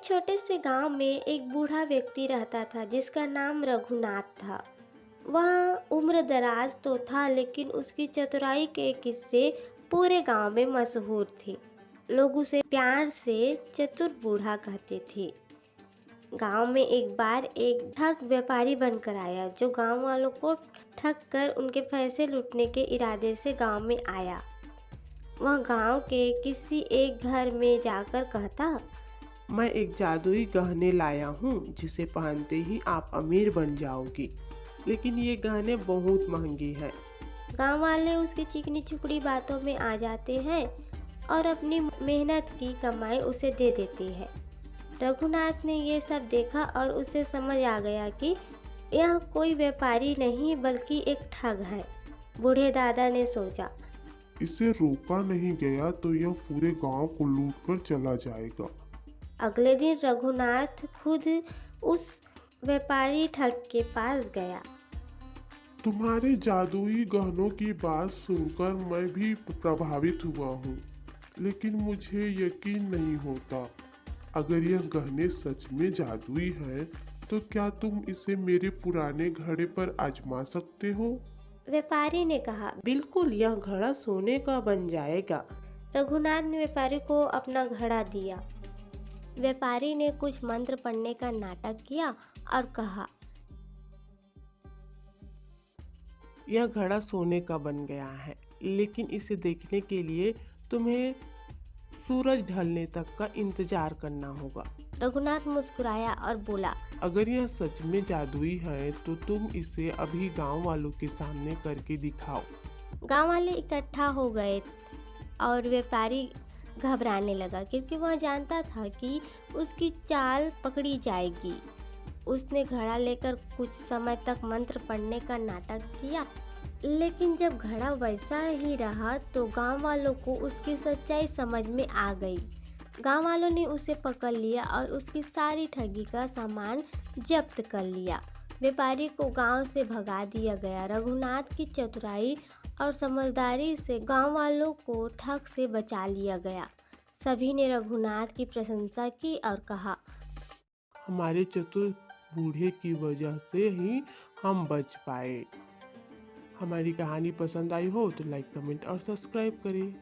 एक छोटे से गांव में एक बूढ़ा व्यक्ति रहता था जिसका नाम रघुनाथ था। वह उम्र दराज तो था, लेकिन उसकी चतुराई के किस्से पूरे गांव में मशहूर थे। लोग उसे प्यार से चतुर बूढ़ा कहते थे। गांव में एक बार एक ठग व्यापारी बनकर आया जो गांव वालों को ठग कर उनके पैसे लूटने के इरादे से गांव में आया। वह गांव के किसी एक घर में जाकर कहता, मैं एक जादुई गहने लाया हूँ जिसे पहनते ही आप अमीर बन जाओगी, लेकिन ये गहने बहुत महंगे हैं। गांव वाले उसकी चिकनी चुपड़ी बातों में आ जाते हैं और अपनी मेहनत की कमाई उसे दे देते हैं। रघुनाथ ने ये सब देखा और उसे समझ आ गया कि यह कोई व्यापारी नहीं बल्कि एक ठग है। बूढ़े दादा ने सोचा, इसे रोका नहीं गया तो यह पूरे गांव को लूट कर चला जाएगा। अगले दिन रघुनाथ खुद उस व्यापारी ठग के पास गया। तुम्हारे जादुई गहनों की बात सुनकर मैं भी प्रभावित हुआ हूँ, लेकिन मुझे यकीन नहीं होता। अगर यह गहने सच में जादुई हैं, तो क्या तुम इसे मेरे पुराने घड़े पर आजमा सकते हो? व्यापारी ने कहा। बिल्कुल, यह घड़ा सोने का बन जाएगा। रघुनाथ ने व्यापारी को अपना घड़ा दिया। व्यापारी ने कुछ मंत्र पढ़ने का नाटक किया और कहा, यह घड़ा सोने का बन गया है, लेकिन इसे देखने के लिए तुम्हें सूरज ढलने तक का इंतजार करना होगा। रघुनाथ मुस्कुराया और बोला, अगर यह सच में जादुई है तो तुम इसे अभी गांव वालों के सामने करके दिखाओ। गांव वाले इकट्ठा हो गए और व्यापारी घबराने लगा क्योंकि वह जानता था कि उसकी चाल पकड़ी जाएगी। उसने घड़ा लेकर कुछ समय तक मंत्र पढ़ने का नाटक किया, लेकिन जब घड़ा वैसा ही रहा तो गांव वालों को उसकी सच्चाई समझ में आ गई। गांव वालों ने उसे पकड़ लिया और उसकी सारी ठगी का सामान जब्त कर लिया। व्यापारी को गांव से भगा दिया गया। रघुनाथ की चतुराई और समझदारी से गांव वालों को ठग से बचा लिया गया। सभी ने रघुनाथ की प्रशंसा की और कहा, हमारे चतुर बूढ़े की वजह से ही हम बच पाए। हमारी कहानी पसंद आई हो तो लाइक, कमेंट और सब्सक्राइब करें।